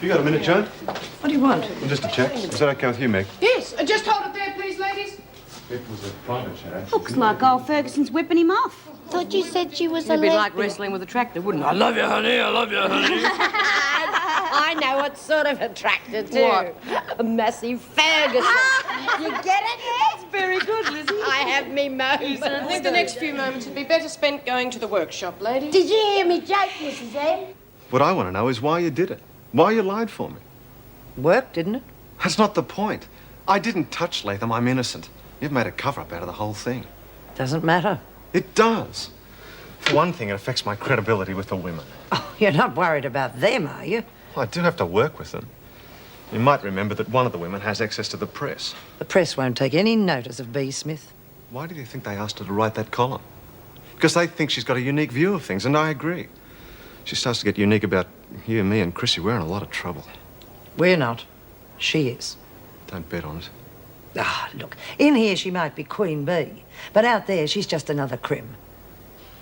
You got a minute, Joan? What do you want? Well, just a chat. Is that okay with you, Meg? Yes, just hold it there, please, ladies. It was a private chat. Looks like old Ferguson's whipping him off. Thought you said she was a It'd be lesbian. like wrestling with a tractor, wouldn't it? I love you, honey. I love you, honey. I know what sort of a tractor, too. What? A massive Ferguson. You get it? That's very good, Lizzie. I have me moments. I think the next few moments would be better spent going to the workshop, ladies. Did you hear me joke, Mrs. M? What I want to know is why you did it. Why you lied for me. Worked, didn't it? That's not the point. I didn't touch Latham. I'm innocent. You've made a cover-up out of the whole thing. Doesn't matter. It does. For one thing, it affects my credibility with the women. Oh, you're not worried about them, are you? I do have to work with them. You might remember that one of the women has access to the press. The press won't take any notice of B. Smith. Why do you think they asked her to write that column? Because they think she's got a unique view of things, and I agree. She starts to get unique about you, me, and Chrissie. We're in a lot of trouble. We're not. She is. Don't bet on it. Ah, look, in here she might be Queen Bee, but out there she's just another crim.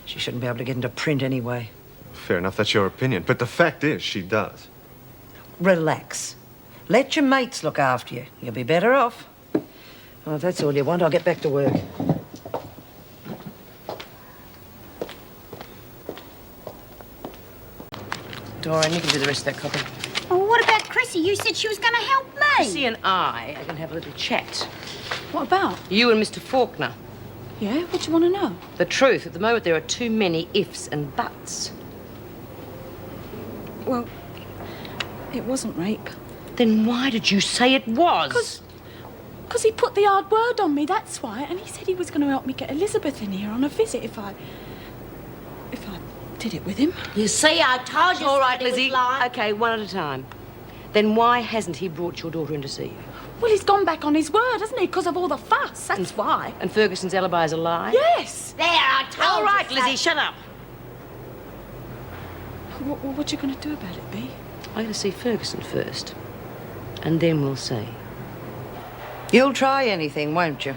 She shouldn't be able to get into print anyway. Fair enough, that's your opinion. But the fact is, she does. Relax. Let your mates look after you. You'll be better off. Oh, if that's all you want, I'll get back to work. Dorian, you can do the rest of that copy. Oh, what about Chrissie? You said she was going to help me. Chrissie and I are going to have a little chat. What about? You and Mr. Faulkner. Yeah, what do you want to know? The truth, at the moment there are too many ifs and buts. Well, it wasn't rape. Then why did you say it was? Because he put the hard word on me, that's why. And he said he was going to help me get Elizabeth in here on a visit if I did it with him. You see, I told you. All right, somebody was Lizzie. lying. Okay, one at a time. Then why hasn't he brought your daughter in to see you? Well, he's gone back on his word, hasn't he? Because of all the fuss, that's why. And Ferguson's alibi is a lie? Yes! There, I told All right, you. Lizzie, shut up. What you going to do about it, Bea? I'm going to see Ferguson first. And then we'll see. You'll try anything, won't you?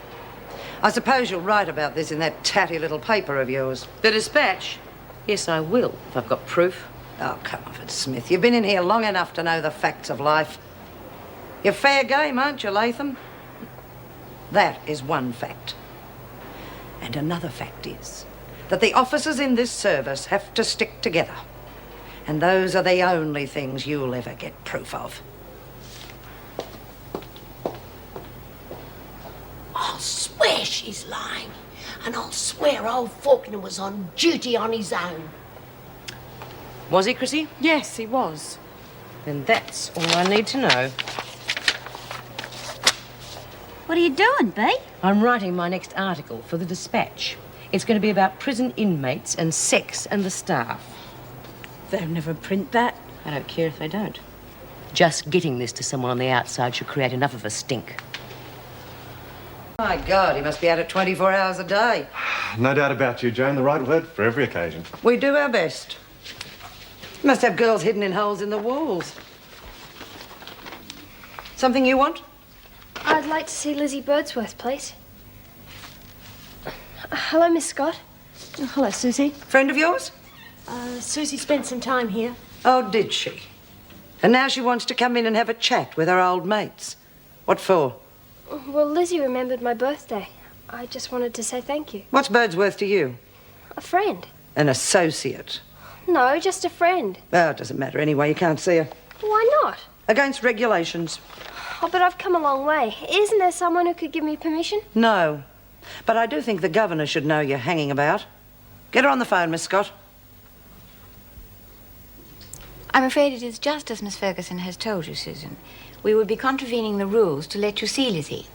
I suppose you'll write about this in that tatty little paper of yours. The dispatch? Yes, I will, if I've got proof. Oh, come off it, Smith. You've been in here long enough to know the facts of life. You're fair game, aren't you, Latham? That is one fact. And another fact is that the officers in this service have to stick together. And those are the only things you'll ever get proof of. I'll swear she's lying. And I'll swear old Faulkner was on duty on his own. Was he, Chrissie? Yes, he was. Then that's all I need to know. What are you doing, Bea? I'm writing my next article for the dispatch. It's going to be about prison inmates and sex and the staff. They'll never print that. I don't care if they don't. Just getting this to someone on the outside should create enough of a stink. My God, he must be out at 24 hours a day. No doubt about you, Joan. The right word for every occasion. We do our best. Must have girls hidden in holes in the walls. Something you want? I'd like to see Lizzie Birdsworth, please. Hello, Miss Scott. Oh, hello, Susie. Friend of yours? Susie spent some time here. Oh, did she? And now she wants to come in and have a chat with her old mates. What for? Well, Lizzie remembered my birthday. I just wanted to say thank you. What's Birdsworth to you? A friend. An associate. No, just a friend. Oh, it doesn't matter anyway. You can't see her. Why not? Against regulations. Oh, but I've come a long way. Isn't there someone who could give me permission? No. But I do think the governor should know you're hanging about. Get her on the phone, Miss Scott. I'm afraid it is just as Miss Ferguson has told you, Susan. We would be contravening the rules to let you see Lizzie.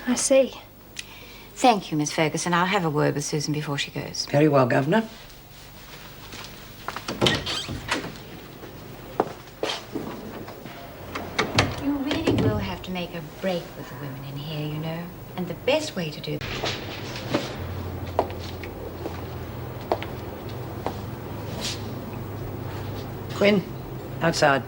I see. Thank you, Miss Ferguson. I'll have a word with Susan before she goes. Very well, Governor. You really will have to make a break with the women in here, you know. And the best way to do that. Quinn, outside.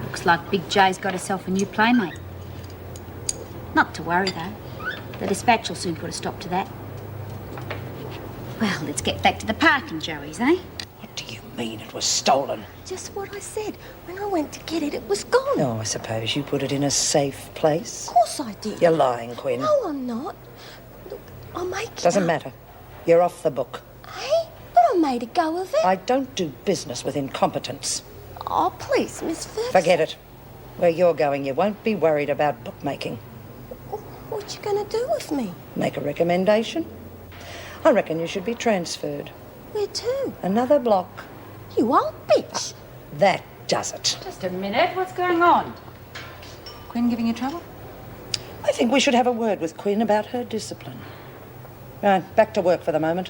Looks like Big J's got herself a new playmate. Not to worry, though. The dispatch will soon put a stop to that. Well, let's get back to the parking, Joey's, eh? What do you mean it was stolen? Just what I said. When I went to get it, it was gone. Oh, I suppose you put it in a safe place. Of course I did. You're lying, Quinn. No, I'm not. Look, I'll make it Doesn't up. matter. You're off the book. Hey, but I made a go of it. I don't do business with incompetence. Oh, please, Miss Ferguson. Forget it. Where you're going, you won't be worried about bookmaking. What you gonna do with me? Make a recommendation. I reckon you should be transferred. Where to? Another block. You old bitch. That does it. Just a minute. What's going on? Quinn giving you trouble? I think we should have a word with Quinn about her discipline. Right, back to work for the moment.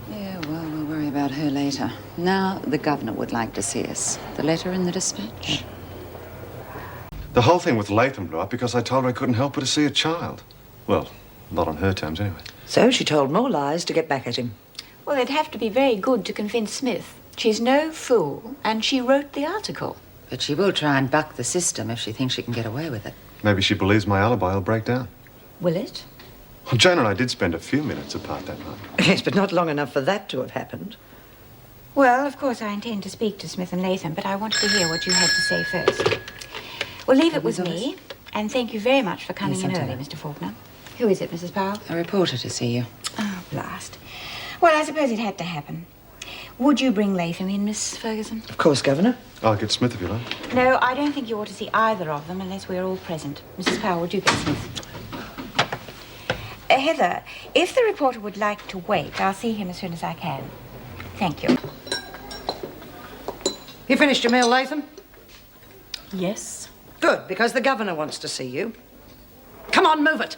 Yeah, well, we'll worry about her later. Now, the governor would like to see us. The letter in the dispatch. The whole thing with Latham blew up because I told her I couldn't help but to see a child. Well, not on her terms, anyway. So she told more lies to get back at him. Well, they'd have to be very good to convince Smith. She's no fool, and she wrote the article. But she will try and buck the system if she thinks she can get away with it. Maybe she believes my alibi will break down. Will it? Well, Joan and I did spend a few minutes apart that night. Yes, but not long enough for that to have happened. Well, of course, I intend to speak to Smith and Latham, but I wanted to hear what you had to say first. Well, leave it with me, and thank you very much for coming Yes, in I'll early, do. Mr. Faulkner. Who is it, Mrs. Powell? A reporter to see you. Oh, blast. Well, I suppose it had to happen. Would you bring Latham in, Miss Ferguson? Of course, Governor. I'll get Smith if you like. No, I don't think you ought to see either of them unless we're all present. Mrs. Powell, would you get Smith? Heather, if the reporter would like to wait, I'll see him as soon as I can. Thank you. You finished your meal, Latham? Yes. Good, because the governor wants to see you. Come on, move it.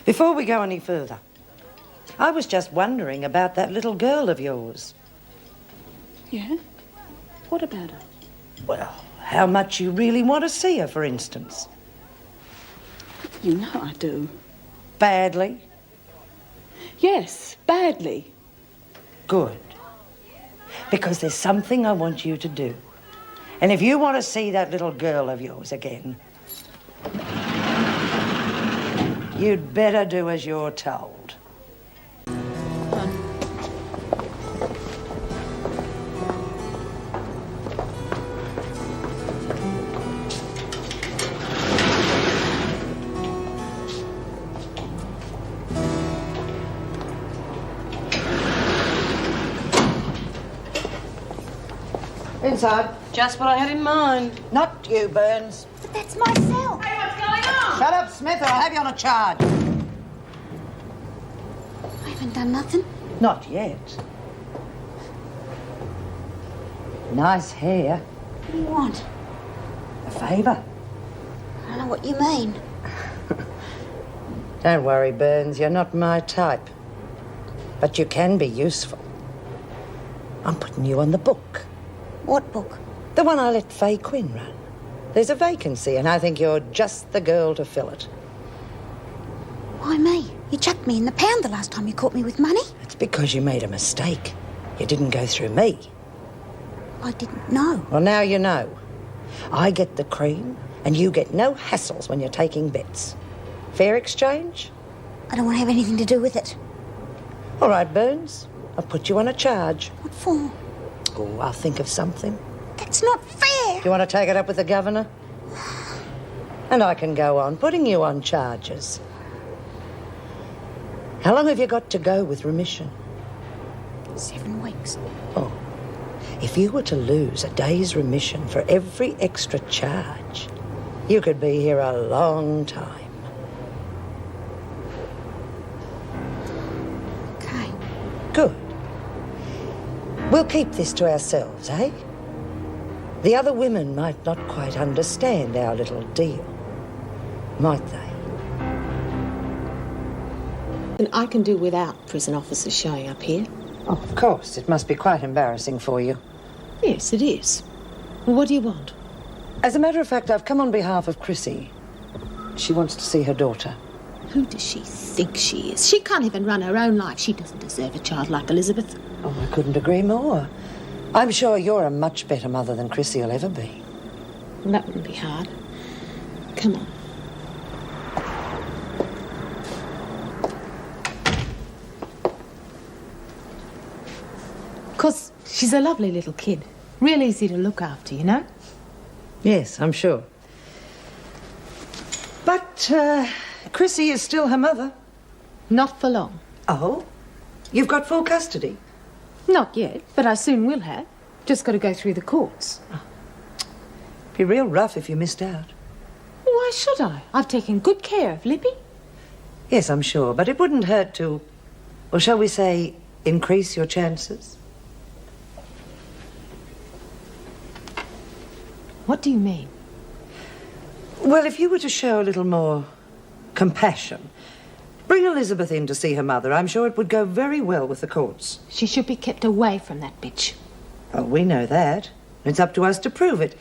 Before we go any further, I was just wondering about that little girl of yours. Yeah? What about her? Well, how much you really want to see her, for instance. You know I do. Badly? Yes, badly. Good. Because there's something I want you to do. And if you want to see that little girl of yours again, you'd better do as you're told. Inside. Just what I had in mind. Not you, Burns. But that's my cell. Hey, what's going on? Shut up, Smith, or I'll have you on a charge. I haven't done nothing. Not yet. Nice hair. What do you want? A favour. I don't know what you mean. Don't worry, Burns, you're not my type. But you can be useful. I'm putting you on the book. What book? The one I let Faye Quinn run. There's a vacancy, and I think you're just the girl to fill it. Why me? You chucked me in the pound the last time you caught me with money. It's because you made a mistake. You didn't go through me. I didn't know. Well, now you know. I get the cream, and you get no hassles when you're taking bets. Fair exchange? I don't want to have anything to do with it. All right, Burns. I'll put you on a charge. What for? Oh, I'll think of something. That's not fair. Do you want to take it up with the governor? And I can go on putting you on charges. How long have you got to go with remission? 7 weeks. Oh, if you were to lose a day's remission for every extra charge, you could be here a long time. Okay. Good. We'll keep this to ourselves, eh? The other women might not quite understand our little deal, might they? And I can do without prison officers showing up here. Oh, of course. It must be quite embarrassing for you. Yes, it is. Well, what do you want? As a matter of fact, I've come on behalf of Chrissie. She wants to see her daughter. Who does she think she is? She can't even run her own life. She doesn't deserve a child like Elizabeth. Oh, I couldn't agree more. I'm sure you're a much better mother than Chrissie will ever be. Well, that wouldn't be hard. Come on. Because she's a lovely little kid. Real easy to look after, you know? Yes, I'm sure. But, Chrissie is still her mother. Not for long. Oh? You've got full custody? Not yet, but I soon will have. Just got to go through the courts. Be real rough if you missed out. Why should I? I've taken good care of Lippy. Yes, I'm sure, but it wouldn't hurt to, or shall we say, increase your chances. What do you mean? Well, if you were to show a little more compassion, bring Elizabeth in to see her mother, I'm sure it would go very well with the courts. She should be kept away from that bitch. Oh, we know that. It's up to us to prove it.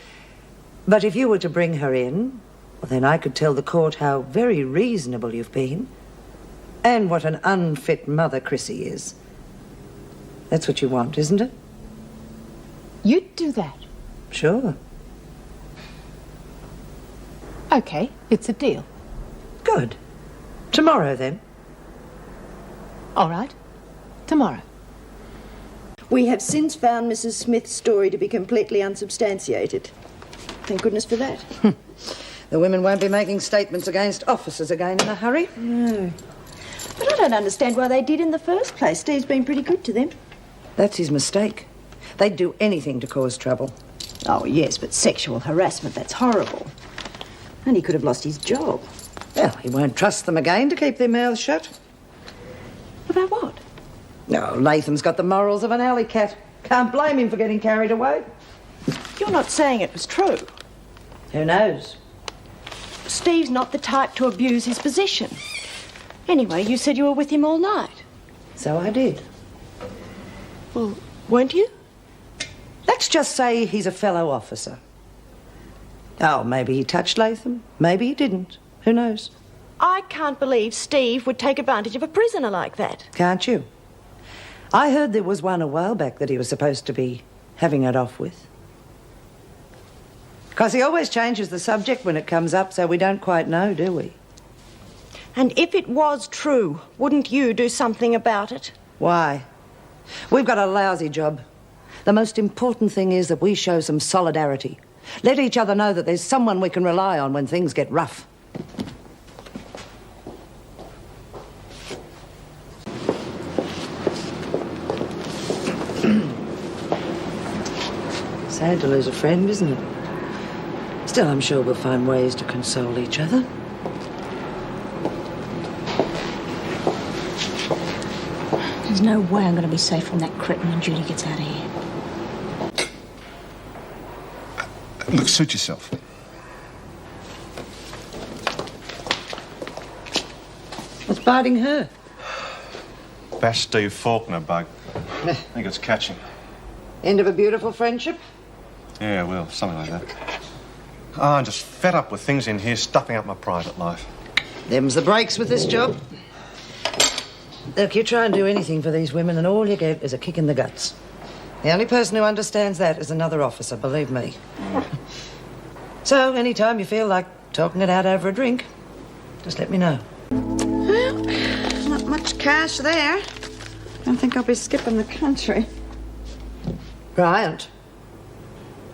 But if you were to bring her in, well, then I could tell the court how very reasonable you've been. And what an unfit mother Chrissie is. That's what you want, isn't it? You'd do that? Sure. Okay, it's a deal. Good. Tomorrow, then. All right. Tomorrow. We have since found Mrs. Smith's story to be completely unsubstantiated. Thank goodness for that. The women won't be making statements against officers again in a hurry. No. But I don't understand why they did in the first place. Steve's been pretty good to them. That's his mistake. They'd do anything to cause trouble. Oh, yes, but sexual harassment, that's horrible. And he could have lost his job. Well, he won't trust them again to keep their mouths shut. About what? No, Latham's got the morals of an alley cat. Can't blame him for getting carried away. You're not saying it was true. Who knows? Steve's not the type to abuse his position. Anyway, you said you were with him all night. So I did. Well, weren't you? Let's just say he's a fellow officer. Oh, maybe he touched Latham. Maybe he didn't. Who knows? I can't believe Steve would take advantage of a prisoner like that. Can't you? I heard there was one a while back that he was supposed to be having it off with. Because he always changes the subject when it comes up, so we don't quite know, do we? And if it was true, wouldn't you do something about it? Why? We've got a lousy job. The most important thing is that we show some solidarity. Let each other know that there's someone we can rely on when things get rough. Sad to lose a friend, isn't it? Still, I'm sure we'll find ways to console each other. There's no way I'm going to be safe from that cretin when Judy gets out of here. Look, suit yourself. What's biting her? Bash Steve Faulkner bug. I think it's catching. End of a beautiful friendship? Yeah, well, something like that. Oh, I'm just fed up with things in here stuffing up my private life. Them's the breaks with this job. Look, you try and do anything for these women and all you get is a kick in the guts. The only person who understands that is another officer, believe me. So, anytime you feel like talking it out over a drink, just let me know. Well, not much cash there. Don't think I'll be skipping the country. Bryant,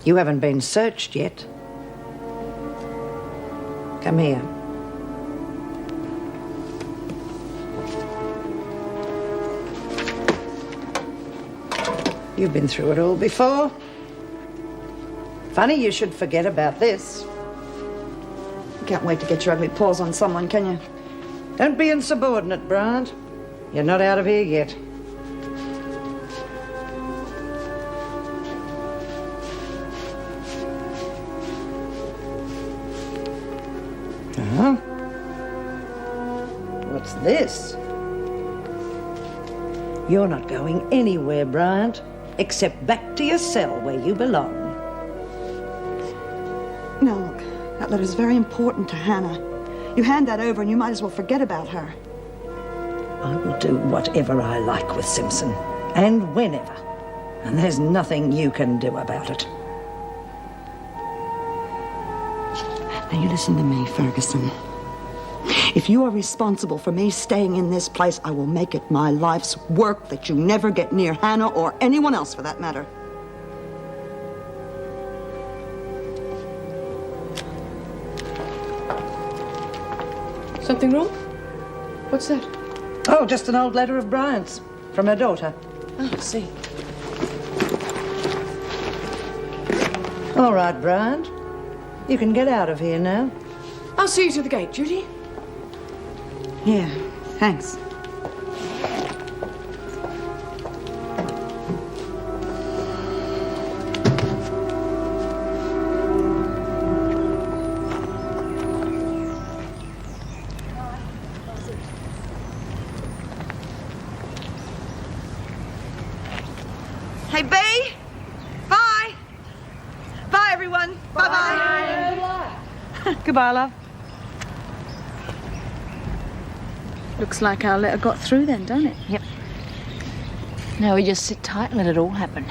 you haven't been searched yet. Come here. You've been through it all before. Funny you should forget about this. Can't wait to get your ugly paws on someone, can you? Don't be insubordinate, Bryant. You're not out of here yet. What's this? You're not going anywhere, Bryant, except back to your cell where you belong. Now, look, that letter's very important to Hannah. You hand that over and you might as well forget about her. I will do whatever I like with Simpson, and whenever. And there's nothing you can do about it. Now, you listen to me, Ferguson. If you are responsible for me staying in this place, I will make it my life's work that you never get near Hannah or anyone else for that matter. Something wrong? What's that? Oh, just an old letter of Bryant's from her daughter. Oh, I see. All right, Bryant. You can get out of here now. I'll see you to the gate, Judy. Yeah, thanks. Hey, Bea. Bye. Bye, everyone. Bye-bye. Goodbye, love. Looks like our letter got through then, don't it? Yep. Now we just sit tight and let it all happen.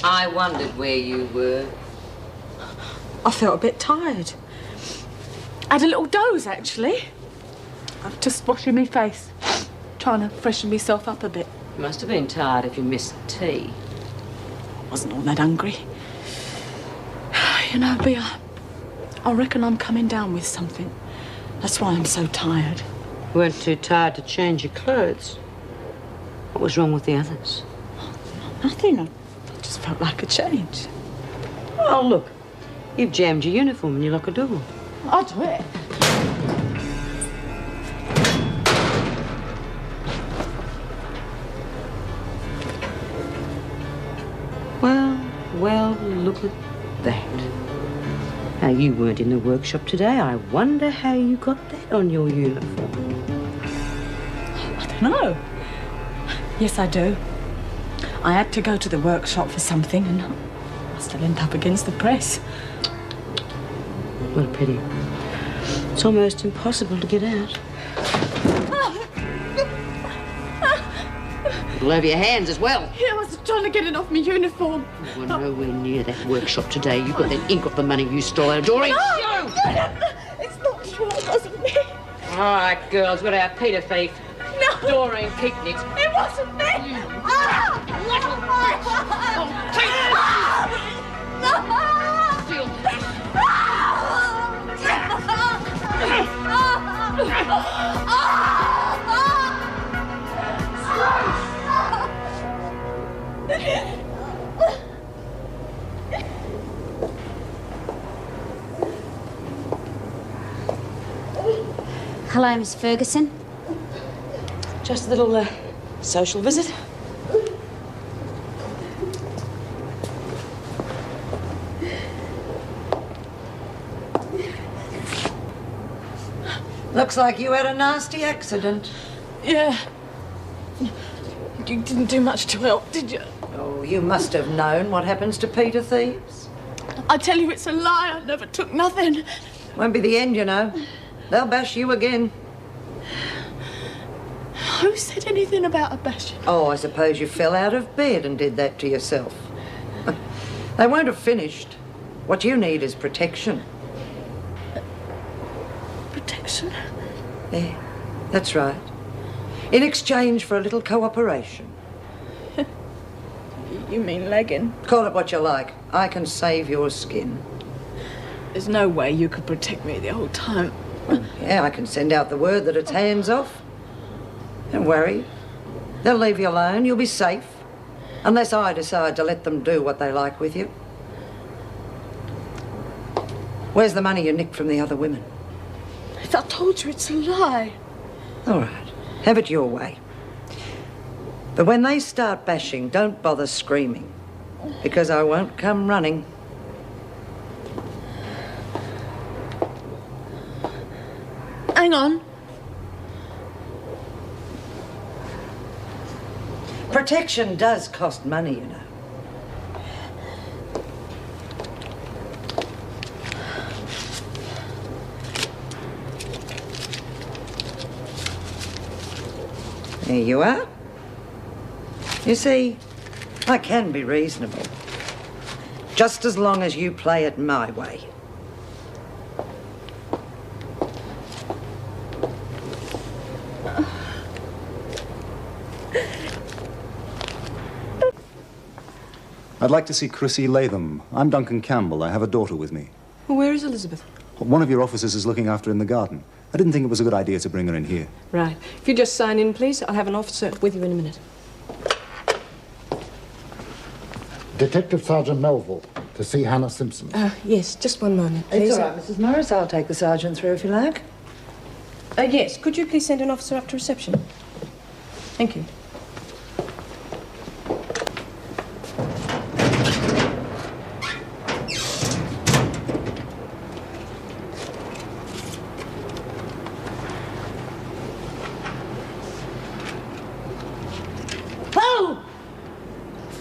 I wondered where you were. I felt a bit tired. I had a little doze, actually. I'm just washing my face, trying to freshen myself up a bit. You must have been tired if you missed tea. I wasn't all that hungry. You know, Bea, I reckon I'm coming down with something. That's why I'm so tired. You weren't too tired to change your clothes. What was wrong with the others? Nothing. I just felt like a change. Oh, look. You've jammed your uniform in your locker door. I'll do it. Well, look at that. Now, you weren't in the workshop today. I wonder how you got that on your uniform. I don't know. Yes, I do. I had to go to the workshop for something and I still end up against the press. What a pity. It's almost impossible to get out. It'll over your hands as well. Yeah, I was trying to get it off my uniform. You were nowhere near that workshop today. You got that ink off the money you stole out of Doreen. No! It's not true. It wasn't me. All right, girls, what our Peter thief? No. Doreen Picnic. It wasn't me. Hello, Miss Ferguson. Just a little social visit. Looks like you had a nasty accident. Yeah. You didn't do much to help, did you? Oh, you must have known what happens to Peter thieves. I tell you, it's a lie. I never took nothing. Won't be the end, you know. They'll bash you again. Who said anything about a bashing? Oh, I suppose you fell out of bed and did that to yourself. They won't have finished. What you need is protection. Protection? Yeah, that's right. In exchange for a little cooperation. You mean legging? Call it what you like. I can save your skin. There's no way you could protect me the whole time. Yeah, I can send out the word that it's hands off. Don't worry. They'll leave you alone. You'll be safe. Unless I decide to let them do what they like with you. Where's the money you nicked from the other women? I told you it's a lie. All right. Have it your way. But when they start bashing, don't bother screaming. Because I won't come running. Hang on. Protection does cost money, you know. There you are. You see, I can be reasonable. Just as long as you play it my way. I'd like to see Chrissie Latham. I'm Duncan Campbell. I have a daughter with me. Well, where is Elizabeth? One of your officers is looking after her in the garden. I didn't think it was a good idea to bring her in here. Right. If you just sign in, please, I'll have an officer with you in a minute. Detective Sergeant Melville, to see Hannah Simpson. Yes, just one moment, please. It's all right, Mrs. Morris. I'll take the sergeant through if you like. Yes, could you please send an officer up to reception? Thank you.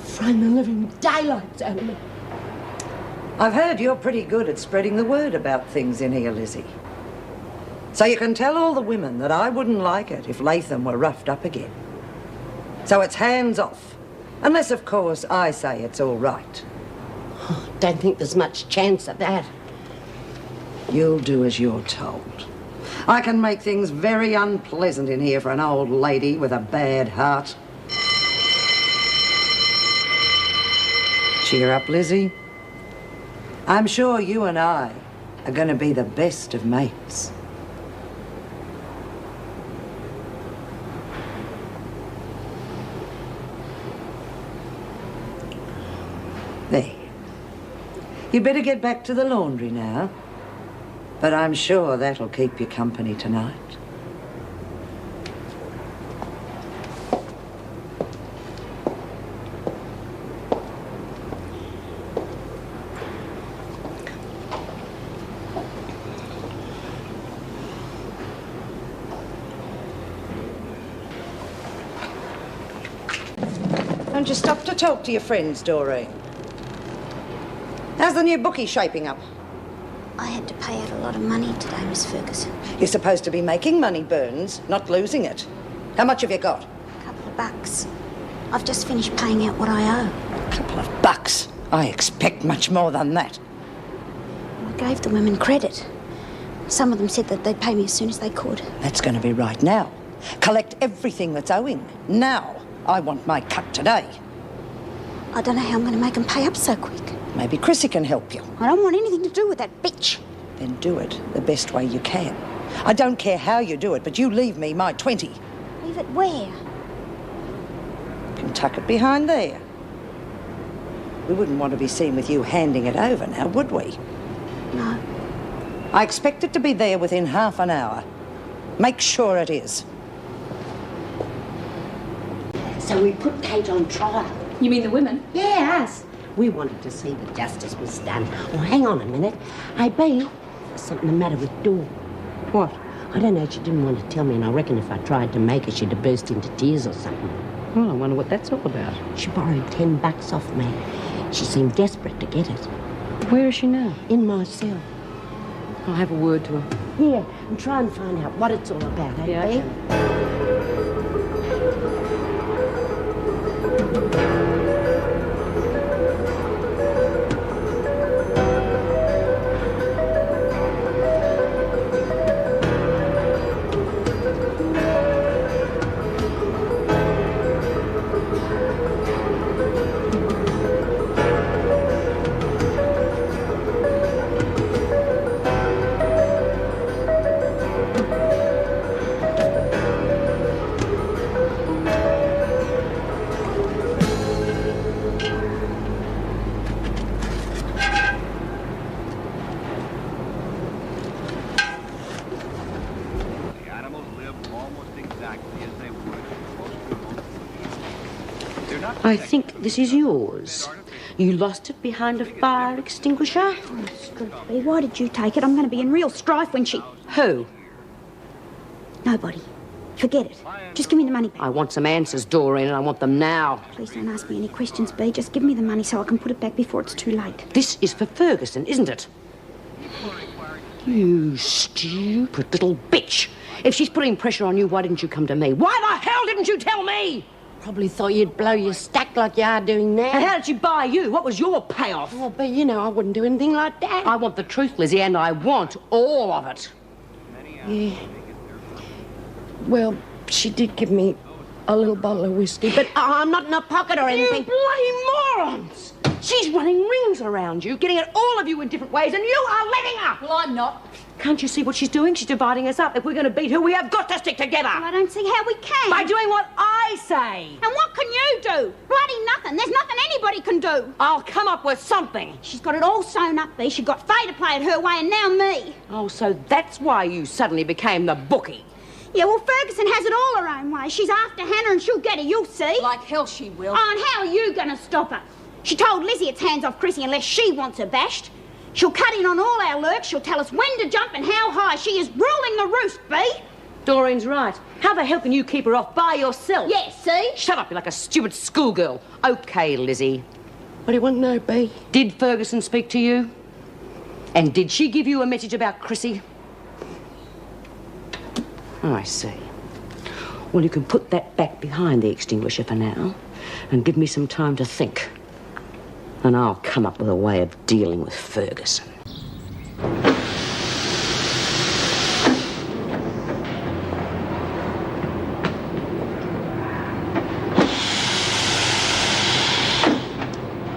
Frighten the living daylights out of me. I've heard you're pretty good at spreading the word about things in here, Lizzie. So you can tell all the women that I wouldn't like it if Latham were roughed up again. So it's hands off. Unless, of course, I say it's all right. Oh, don't think there's much chance of that. You'll do as you're told. I can make things very unpleasant in here for an old lady with a bad heart. Cheer up, Lizzie. I'm sure you and I are going to be the best of mates. There. You'd better get back to the laundry now. But I'm sure that'll keep you company tonight. Don't you stop to talk to your friends, Doreen? How's the new bookie shaping up? I had to pay out a lot of money today, Miss Ferguson. You're supposed to be making money, Burns, not losing it. How much have you got? A couple of bucks. I've just finished paying out what I owe. A couple of bucks? I expect much more than that. I gave the women credit. Some of them said that they'd pay me as soon as they could. That's going to be right now. Collect everything that's owing. Now. I want my cut today. I don't know how I'm going to make them pay up so quick. Maybe Chrissie can help you. I don't want anything to do with that bitch. Then do it the best way you can. I don't care how you do it, but you leave me my 20. Leave it where? You can tuck it behind there. We wouldn't want to be seen with you handing it over now, would we? No. I expect it to be there within half an hour. Make sure it is. So we put Kate on trial. You mean the women? Yeah, us. We wanted to see that justice was done. Well, hang on a minute. Hey, B, there's something the matter with Dawn. What? I don't know, she didn't want to tell me, and I reckon if I tried to make her, she'd have burst into tears or something. Well, I wonder what that's all about. She borrowed $10 off me. She seemed desperate to get it. Where is she now? In my cell. I'll have a word to her. Yeah, and try and find out what it's all about, eh, Yeah, B? I think this is yours. You lost it behind a fire extinguisher? Bea, why did you take it? I'm going to be in real strife when she... Who? Nobody. Forget it. Just give me the money back. I want some answers, Doreen, and I want them now. Please don't ask me any questions, Bea. Just give me the money so I can put it back before it's too late. This is for Ferguson, isn't it? You stupid little bitch. If she's putting pressure on you, why didn't you come to me? Why the hell didn't you tell me? Probably thought you'd blow your stack like you are doing now. And how did she buy you? What was your payoff? Oh, but you know, I wouldn't do anything like that. I want the truth, Lizzie, and I want all of it. Yeah. Well, she did give me a little bottle of whiskey, but I'm not in her pocket or anything. You bloody morons! She's running rings around you, getting at all of you in different ways, and you are letting her! Well, I'm not. Can't you see what she's doing? She's dividing us up. If we're going to beat her, we have got to stick together. Well, I don't see how we can. By doing what I say. And what can you do? Bloody nothing. There's nothing anybody can do. I'll come up with something. She's got it all sewn up, Bea. She got Faye to play it her way, and now me. Oh, so that's why you suddenly became the bookie. Yeah, well, Ferguson has it all her own way. She's after Hannah and she'll get her, you'll see. Like hell she will. Oh, and how are you going to stop her? She told Lizzie it's hands off Chrissie unless she wants her bashed. She'll cut in on all our lurks. She'll tell us when to jump and how high. She is ruling the roost, Bea. Doreen's right. How the hell can you keep her off by yourself? Yes, see? Shut up, you're like a stupid schoolgirl. OK, Lizzie. What do you want to know, Bea? Did Ferguson speak to you? And did she give you a message about Chrissie? I see. Well, you can put that back behind the extinguisher for now and give me some time to think. And I'll come up with a way of dealing with Ferguson.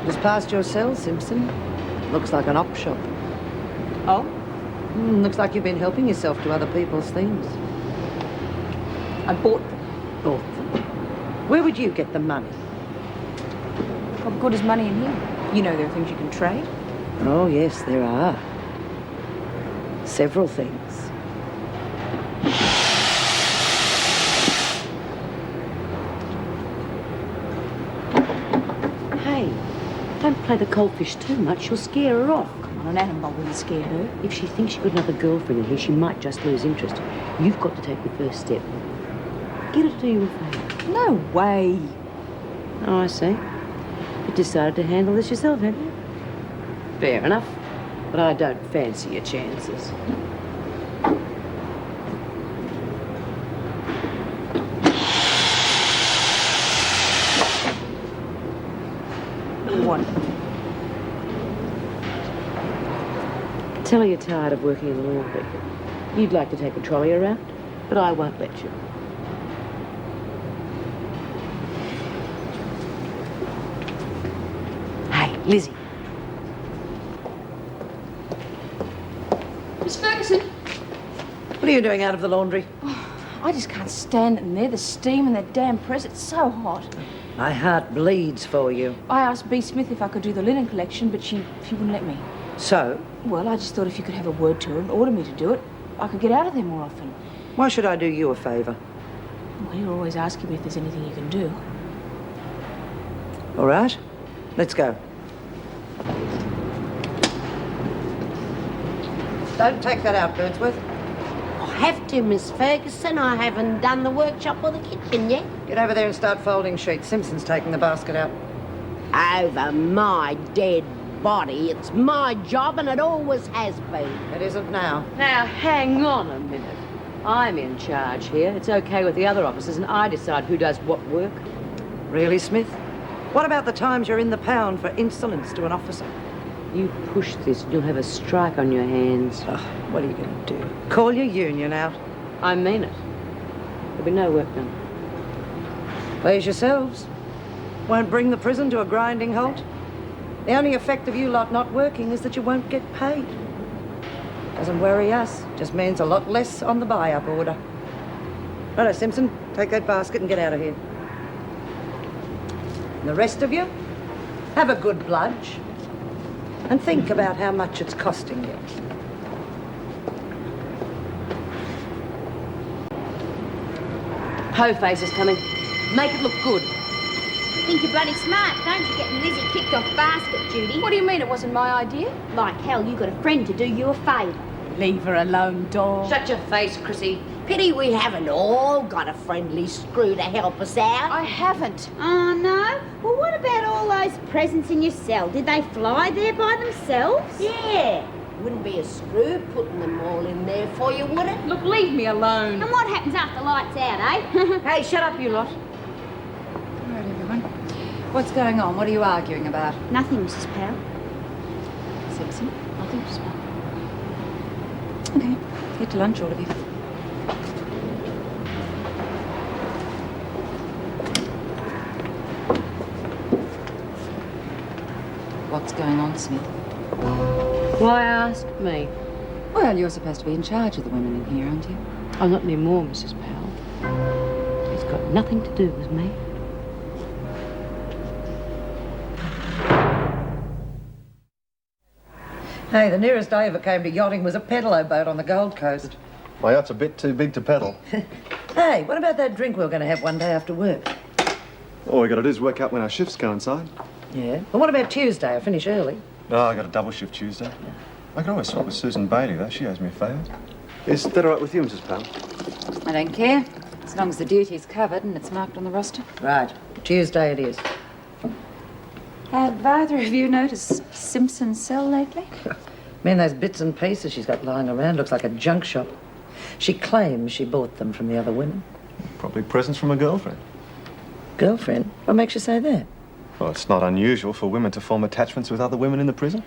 Just past your cell, Simpson. Looks like an op shop. Oh? Looks like you've been helping yourself to other people's things. I bought them. Bought them? Where would you get the money? What good is money in here? You know there are things you can trade. Oh, yes, there are. Several things. Hey, don't play the cold fish too much. You'll scare her off. Come on, an animal wouldn't scare her. If she thinks she's got another girlfriend in here, she might just lose interest. You've got to take the first step. Get her to do you a favour. No way. Oh, I see. You decided to handle this yourself, have you? Fair enough. But I don't fancy your chances. What? Tell her you're tired of working in the laundry. You'd like to take a trolley around, but I won't let you. Hey, Lizzie. Miss Ferguson. What are you doing out of the laundry? Oh, I just can't stand it in there. The steam and that damn press. It's so hot. My heart bleeds for you. I asked B. Smith if I could do the linen collection, but she wouldn't let me. So? Well, I just thought if you could have a word to her and order me to do it, I could get out of there more often. Why should I do you a favour? Well, you're always asking me if there's anything you can do. All right, let's go. Don't take that out, Birdsworth. I have to, Miss Ferguson. I haven't done the workshop or the kitchen yet. Get over there and start folding sheets. Simpson's taking the basket out. Over my dead body. It's my job and it always has been. It isn't now. Now, hang on a minute. I'm in charge here. It's okay with the other officers, and I decide who does what work. Really, Smith? What about the times you're in the pound for insolence to an officer? You push this and you'll have a strike on your hands. Oh, what are you going to do? Call your union out? I mean it. There'll be no work done. Please yourselves. Won't bring the prison to a grinding halt. The only effect of you lot not working is that you won't get paid. Doesn't worry us. Just means a lot less on the buy-up order. Righto, Simpson. Take that basket and get out of here. And the rest of you, have a good bludge. And think about how much it's costing you. Ho face is coming. Make it look good. think you're bloody smart, don't you, getting Lizzie kicked off basket duty? What do you mean it wasn't my idea? Like hell, you got a friend to do you a favour. Leave her alone, doll. Shut your face, Chrissie. Pity we haven't all got a friendly screw to help us out. I haven't. Oh, no? Well, what about all those presents in your cell? Did they fly there by themselves? Yeah. Wouldn't be a screw putting them all in there for you, would it? Look, leave me alone. And what happens after lights out, eh? Hey, shut up, you lot. All right, everyone. What's going on? What are you arguing about? Nothing, Mrs. Powell. Simpson? Nothing, Mrs. Powell. Okay. Get to lunch, all of you. What's going on, Smith? Why ask me? Well, you're supposed to be in charge of the women in here, aren't you? I'm not anymore, Mrs. Powell. It's got nothing to do with me. Hey, the nearest I ever came to yachting was a pedalo boat on the Gold Coast. My yacht's a bit too big to pedal. Hey, what about that drink we were going to have one day after work? All we got to do is work out when our shifts coincide. Yeah. Well, what about Tuesday? I finish early. Oh, I got a double shift Tuesday. I can always swap with Susan Bailey, though. She owes me a favour. Is that all right with you, Mrs. Powell? I don't care, as long as the duty's covered and it's marked on the roster. Right. Tuesday it is. Have either of you noticed Simpson's cell lately? Man, those bits and pieces she's got lying around looks like a junk shop. She claims she bought them from the other women. Probably presents from a girlfriend. Girlfriend? What makes you say that? Well, it's not unusual for women to form attachments with other women in the prison.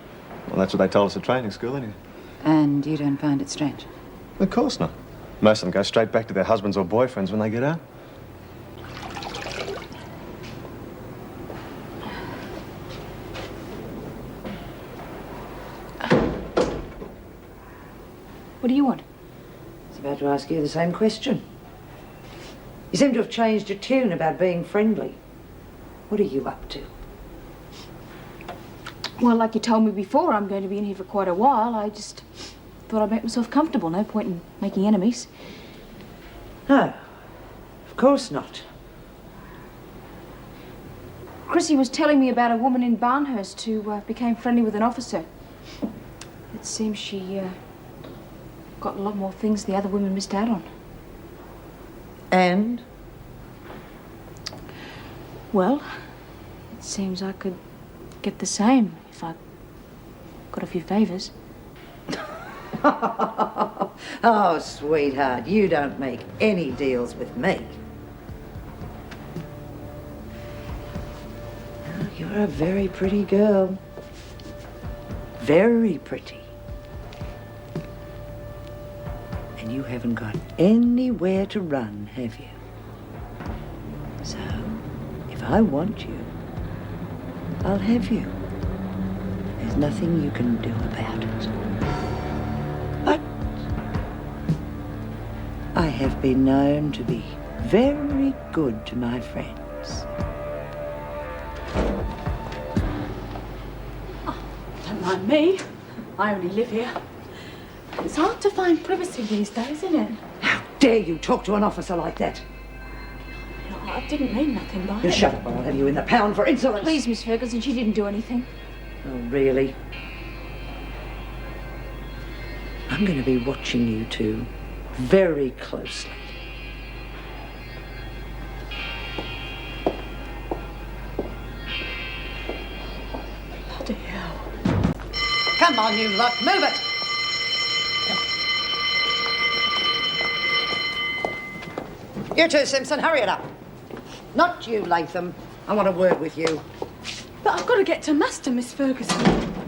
Well, that's what they told us at training school, anyway. And you don't find it strange? Of course not. Most of them go straight back to their husbands or boyfriends when they get out. What do you want? I was about to ask you the same question. You seem to have changed your tune about being friendly. What are you up to? Well, like you told me before, I'm going to be in here for quite a while. I just thought I'd make myself comfortable. No point in making enemies. No, of course not. Chrissie was telling me about a woman in Barnhurst who became friendly with an officer. It seems she got a lot more things the other women missed out on. And? Well, it seems I could get the same if I got a few favours. Oh, sweetheart, you don't make any deals with me. Oh, you're a very pretty girl. Very pretty. And you haven't got anywhere to run, have you? So, if I want you, I'll have you. There's nothing you can do about it. But I have been known to be very good to my friends. Oh, don't mind me. I only live here. It's hard to find privacy these days, isn't it? How dare you talk to an officer like that? No, I didn't mean nothing by You it. shut up or I'll have you in the pound for insolence. Please, Miss Ferguson, she didn't do anything. Oh, really? I'm going to be watching you two very closely. Bloody hell. Come on, you lot, move it! You two, Simpson, hurry it up. Not you, Latham. I want to word with you. But I've got to get to Master, Miss Ferguson.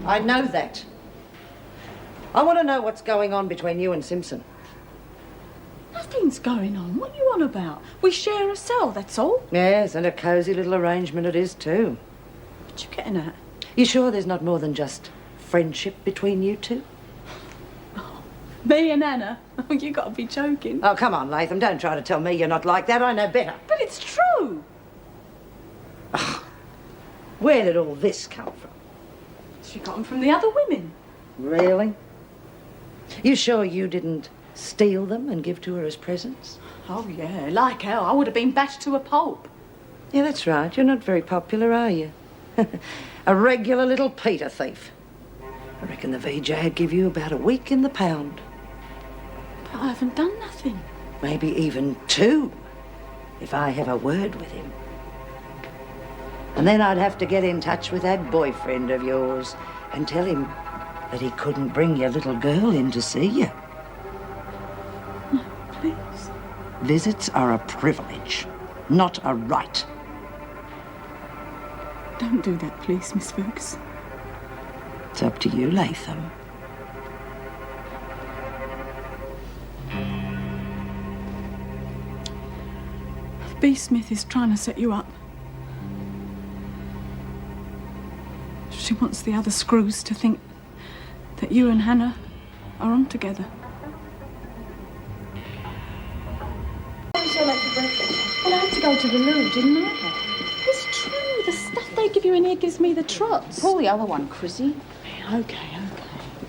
I know that. I want to know what's going on between you and Simpson. Nothing's going on. What are you on about? We share a cell, that's all. Yes, and a cosy little arrangement it is, too. What you getting at? You sure there's not more than just friendship between you two? Me and Anna? Oh, you got to be joking. Oh, come on, Latham. Don't try to tell me you're not like that. I know better. But it's true. Oh, where did all this come from? She got them from the other women. Really? You sure you didn't steal them and give to her as presents? Oh, yeah. Like hell. I would have been bashed to a pulp. Yeah, that's right. You're not very popular, are you? A regular little Peter thief. I reckon the VJ'd give you about a week in the pound. But I haven't done nothing. Maybe even 2, if I have a word with him. And then I'd have to get in touch with that boyfriend of yours and tell him that he couldn't bring your little girl in to see you. No, please. Visits are a privilege, not a right. Don't do that, please, Miss Ferguson. It's up to you, Latham. B. Smith is trying to set you up. She wants the other screws to think that you and Hannah are on together. I'm so late for breakfast. Well, I had to go to the loo, didn't I? It's true. The stuff they give you in here gives me the trots. Pull the other one, Chrissie. Okay.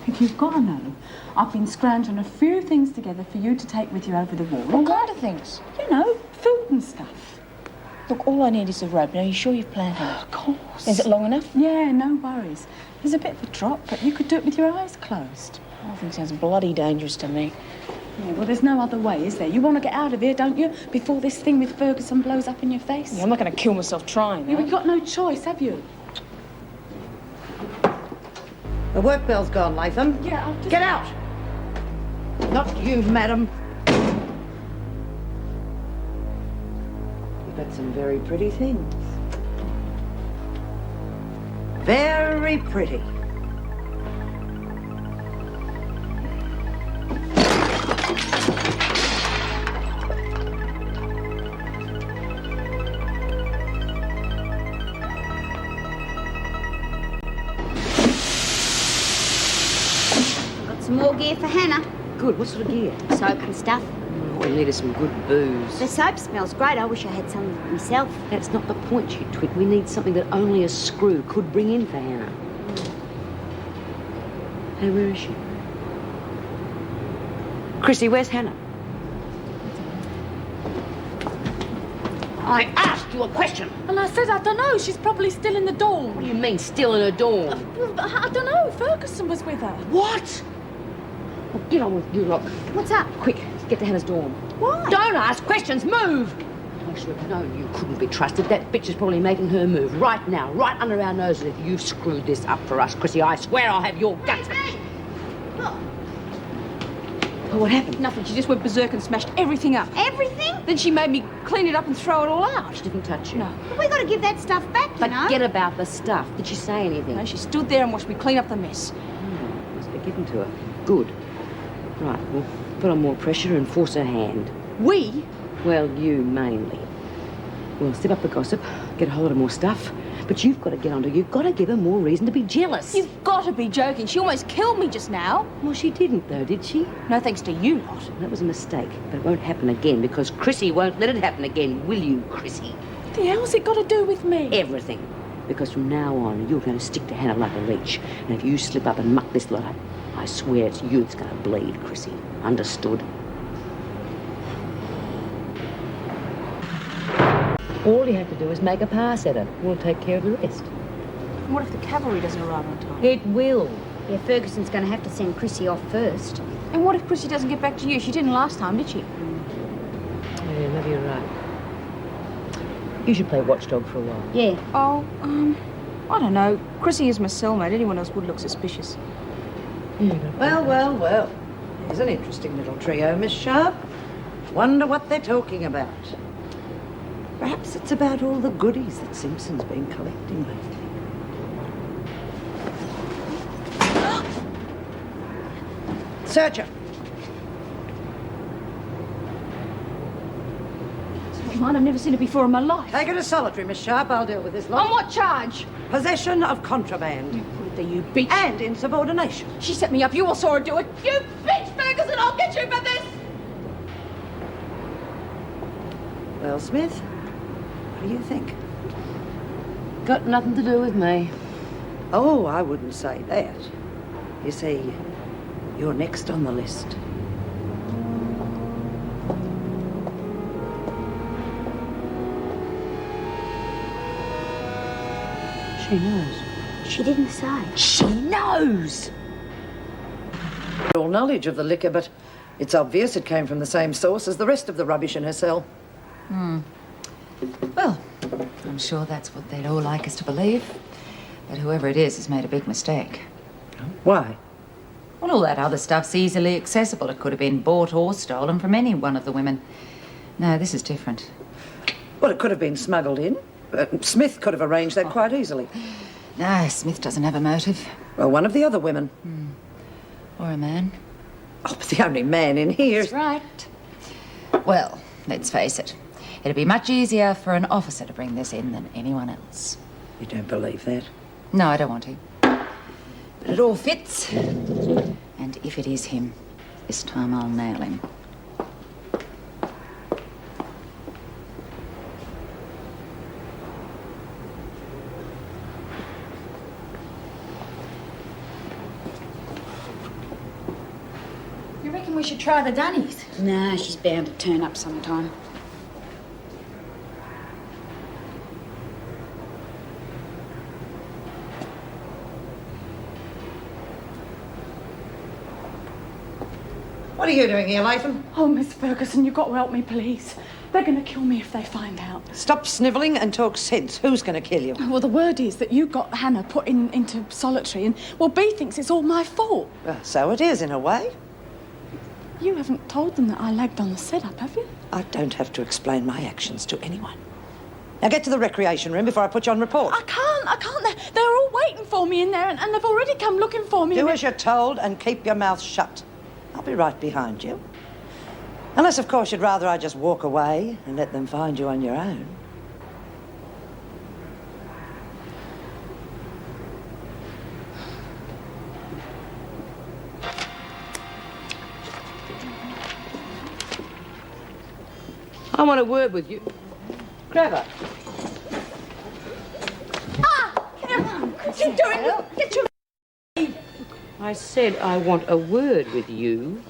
If you've got to know, I've been scrounging a few things together for you to take with you over the wall. What kind of things? You know, food and stuff. Look, all I need is a rope. Now, are you sure you've planned it? Of course. Is it long enough? Yeah, no worries. There's a bit of a drop, but you could do it with your eyes closed. I think it sounds bloody dangerous to me. Yeah, well, there's no other way, is there? You want to get out of here, don't you? Before this thing with Ferguson blows up in your face. Yeah, I'm not going to kill myself trying. You've got no choice, have you? The work bell's gone, Latham. Yeah, I'll just... Get out! Not you, madam. You've got some very pretty things. Very pretty. Some more gear for Hannah. Good. What sort of gear? Soap and stuff. All we need is some good booze. The soap smells great. I wish I had some myself. That's not the point, you twit. We need something that only a screw could bring in for Hannah. Hey, where is she? Chrissie, where's Hannah? I asked you a question. And I said, I don't know. She's probably still in the dorm. What do you mean, still in her dorm? I don't know. Ferguson was with her. What? Well, get on with you lot. What's up? Quick, get to Hannah's dorm. Why? Don't ask questions. Move! I should have known you couldn't be trusted. That bitch is probably making her move right now, right under our noses. If you screwed this up for us, Chrissie, I swear I'll have your guts. Hey, look. Oh, what happened? Nothing. She just went berserk and smashed everything up. Everything? Then she made me clean it up and throw it all out. She didn't touch you. No. But we got to give that stuff back, you know. Forget about the stuff. Did she say anything? No, she stood there and watched me clean up the mess. Oh, must be given to her. Good. Right, well, put on more pressure and force her hand. We? Well, you mainly. Well, step up the gossip, get a hold of more stuff. But you've got to get on to her. You've got to give her more reason to be jealous. You've got to be joking. She almost killed me just now. Well, she didn't, though, did she? No thanks to you lot. That was a mistake, but it won't happen again because Chrissie won't let it happen again, will you, Chrissie? What the hell's it got to do with me? Everything. Because from now on, you're going to stick to Hannah like a leech. And if you slip up and muck this lot up, I swear it's you that's going to bleed, Chrissie. Understood? All you have to do is make a pass at her. We'll take care of the rest. And what if the cavalry doesn't arrive on time? It will. Yeah, Ferguson's going to have to send Chrissie off first. And what if Chrissie doesn't get back to you? She didn't last time, did she? Yeah, maybe you're right. You should play watchdog for a while. Yeah. Oh, I don't know. Chrissie is my cellmate. Anyone else would look suspicious. Well. Here's an interesting little trio, Miss Sharp. Wonder what they're talking about. Perhaps it's about all the goodies that Simpson's been collecting lately. Search her. Mine, I've never seen it before in my life. Take her to solitary, Miss Sharp. I'll deal with this lot. On what charge? Possession of contraband. You put it there, you bitch. And insubordination. She set me up. You all saw her do it. You bitch, Ferguson! I'll get you for this! Well, Smith, what do you think? Got nothing to do with me. Oh, I wouldn't say that. You see, you're next on the list. She knows. She didn't say. She knows! All knowledge of the liquor, but it's obvious it came from the same source as the rest of the rubbish in her cell. Well, I'm sure that's what they'd all like us to believe. But whoever it is has made a big mistake. Why? Well, all that other stuff's easily accessible. It could have been bought or stolen from any one of the women. No, this is different. Well, it could have been smuggled in. Smith could have arranged that quite easily. No, Smith doesn't have a motive. Well, one of the other women. Or a man. Oh, but the only man in here... That's right. Well, let's face it. It'd be much easier for an officer to bring this in than anyone else. You don't believe that? No, I don't want to. But it all fits. And if it is him, this time I'll nail him. You reckon we should try the Dunnies? Nah, she's bound to turn up sometime. What are you doing here, Latham? Oh, Miss Ferguson, you've got to help me, please. They're going to kill me if they find out. Stop snivelling and talk sense. Who's going to kill you? Well, the word is that you got Hannah put into solitary, and, well, Bea thinks it's all my fault. So it is, in a way. You haven't told them that I lagged on the setup, have you? I don't have to explain my actions to anyone. Now get to the recreation room before I put you on report. I can't. They're all waiting for me in there, and they've already come looking for me. Do as you're told and keep your mouth shut. I'll be right behind you. Unless, of course, you'd rather I just walk away and let them find you on your own. I want a word with you. Grab her. What are you doing? Get your... I said I want a word with you.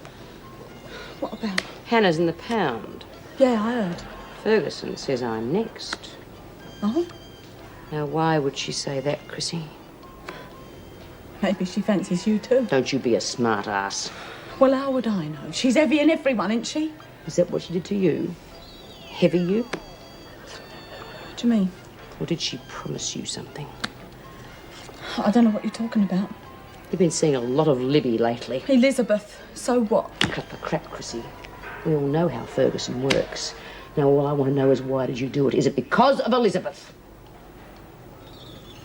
What about? Hannah's in the pound. Yeah, I heard. Ferguson says I'm next. Oh? Now, why would she say that, Chrissie? Maybe she fancies you too. Don't you be a smart ass. Well, how would I know? She's heavy in everyone, isn't she? Is that what she did to you? Heavy you? What do you mean? Or did she promise you something? I don't know what you're talking about. You've been seeing a lot of Libby lately. Elizabeth, so what? Cut the crap, Chrissie. We all know how Ferguson works. Now, all I want to know is why did you do it? Is it because of Elizabeth?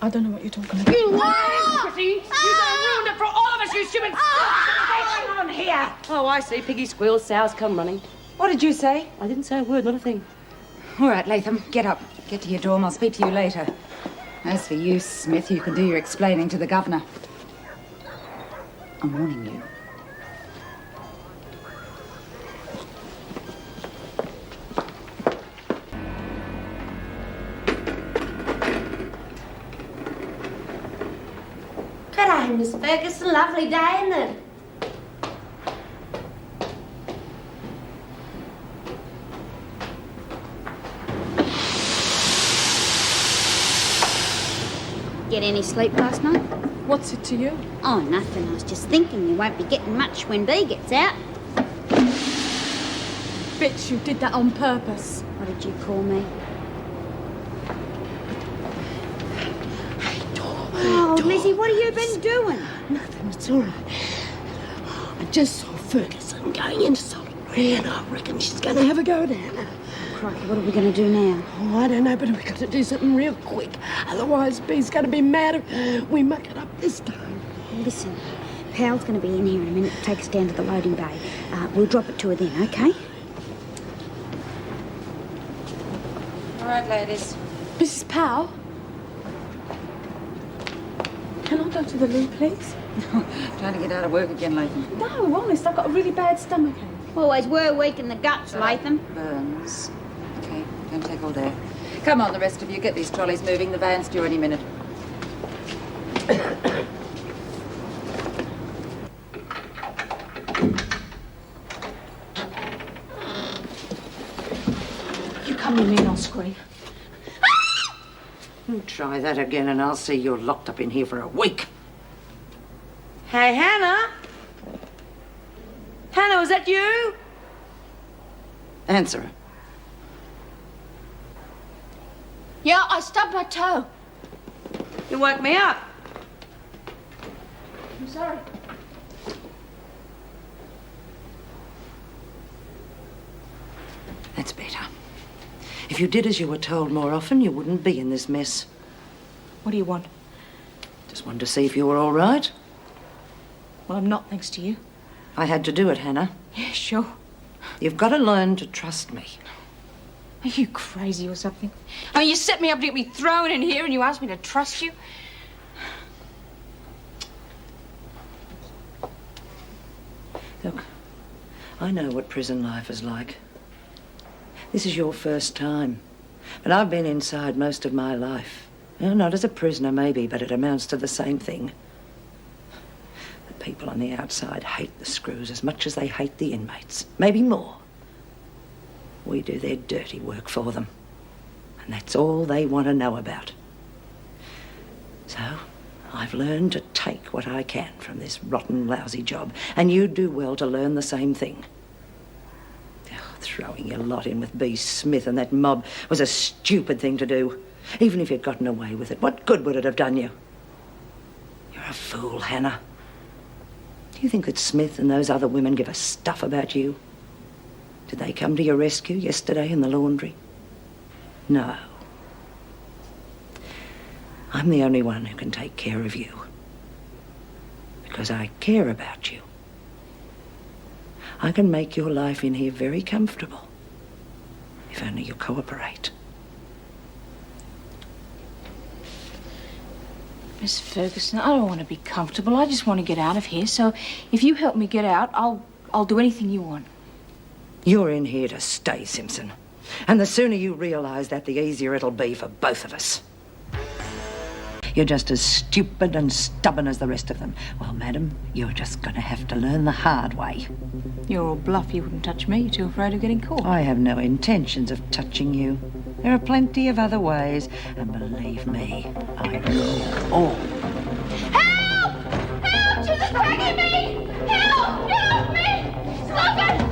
I don't know what you're talking about. You lying, Chrissie! You done ruined it for all of us, you stupid... What's going on here? Oh, I see. Piggy squeals, sows come running. What did you say? I didn't say a word, not a thing. All right, Latham, get up. Get to your dorm. I'll speak to you later. As for you, Smith, you can do your explaining to the governor. I'm warning you. G'day, Miss Ferguson. Lovely day, isn't it? Get any sleep last night? What's it to you? Oh, nothing. I was just thinking you won't be getting much when Bea gets out. Bitch, you did that on purpose. What did you call me? Oh, Lizzie, what have you been doing? Nothing, it's all right. I just saw Ferguson going into solitary, and I reckon she's going to have a go down. Crikey, what are we going to do now? Oh, I don't know, but we've got to do something real quick. Otherwise, Bea's going to be mad if we muck it up this time. Listen, Pal's going to be in here in a minute to take us down to the loading bay. We'll drop it to her then, okay? All right, ladies. Mrs. Powell? Can I go to the loo, please? Trying to get out of work again, Latham. No, honest, I've got a really bad stomachache. Always were weak in the guts, Latham. Burns. Okay, don't take all day. Come on, the rest of you. Get these trolleys moving. The van's due any minute. You come with me and I'll scream. You try that again and I'll see you're locked up in here for a week. Hey, Hannah? Hannah, was that you? Answer her. Yeah, I stubbed my toe. You woke me up. I'm sorry. That's better. If you did as you were told more often, you wouldn't be in this mess. What do you want? Just wanted to see if you were all right. Well, I'm not, thanks to you. I had to do it, Hannah. Yeah, sure. You've got to learn to trust me. Are you crazy or something? I mean, you set me up to get me thrown in here and you asked me to trust you? Look, I know what prison life is like. This is your first time. But I've been inside most of my life. You know, not as a prisoner, maybe, but it amounts to the same thing. The people on the outside hate the screws as much as they hate the inmates. Maybe more. We do their dirty work for them. And that's all they want to know about. So, I've learned to take what I can from this rotten, lousy job. And you'd do well to learn the same thing. Throwing your lot in with B. Smith and that mob was a stupid thing to do. Even if you'd gotten away with it, what good would it have done you? You're a fool, Hannah. Do you think that Smith and those other women give a stuff about you? Did they come to your rescue yesterday in the laundry? No. I'm the only one who can take care of you. Because I care about you. I can make your life in here very comfortable. If only you cooperate. Miss Ferguson, I don't want to be comfortable. I just want to get out of here. So if you help me get out, I'll do anything you want. You're in here to stay, Simpson. And the sooner you realise that, the easier it'll be for both of us. You're just as stupid and stubborn as the rest of them. Well, madam, you're just going to have to learn the hard way. You're all bluff. You wouldn't touch me. You're too afraid of getting caught. I have no intentions of touching you. There are plenty of other ways. And believe me, I know all. Help! Help! She's attacking me! Help! Help me! Stop it!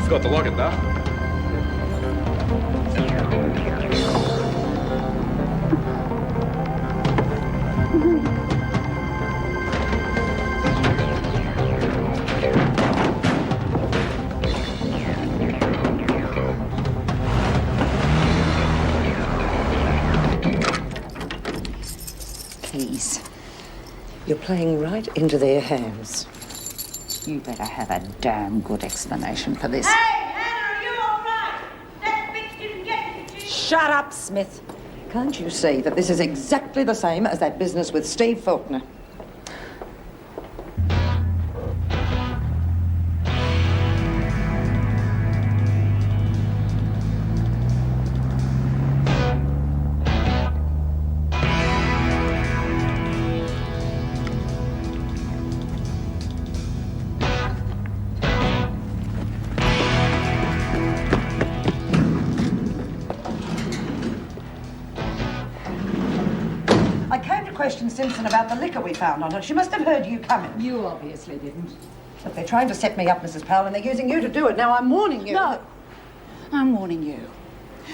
Forgot to lock it, though. Keys. You're playing right into their hands. You better have a damn good explanation for this. Hey, Hannah, are you all right? That bitch didn't get you, did she? Shut up, Smith. Can't you see that this is exactly the same as that business with Steve Faulkner? Question Simpson about the liquor we found on her. She must have heard you coming. You obviously didn't. Look, they're trying to set me up, Mrs. Powell, and they're using you to do it. Now, I'm warning you. No. I'm warning you.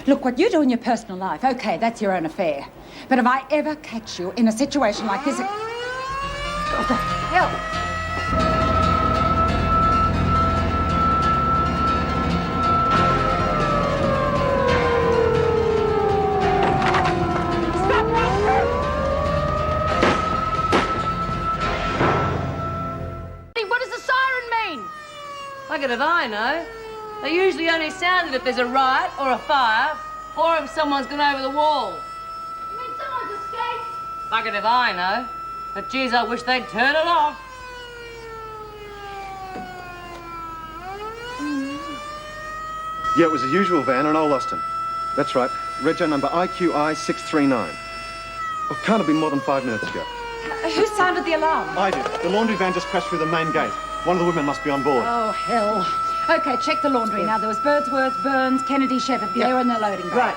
Look, what you do in your personal life, okay, that's your own affair. But if I ever catch you in a situation like this... What the hell? If I know. They usually only sound it if there's a riot or a fire, or if someone's gone over the wall. You mean someone's escaped? Bucket if I know. But geez, I wish they'd turn it off. Yeah, it was the usual van and I lost him. That's right. Rego number IQI 639. Oh, can't have been more than 5 minutes ago. Who sounded the alarm? I did. The laundry van just crashed through the main gate. One of the women must be on board. Oh, hell. Okay, check the laundry now. There was Birdsworth, Burns, Kennedy, Shepherd. They were in the loading bay. Right.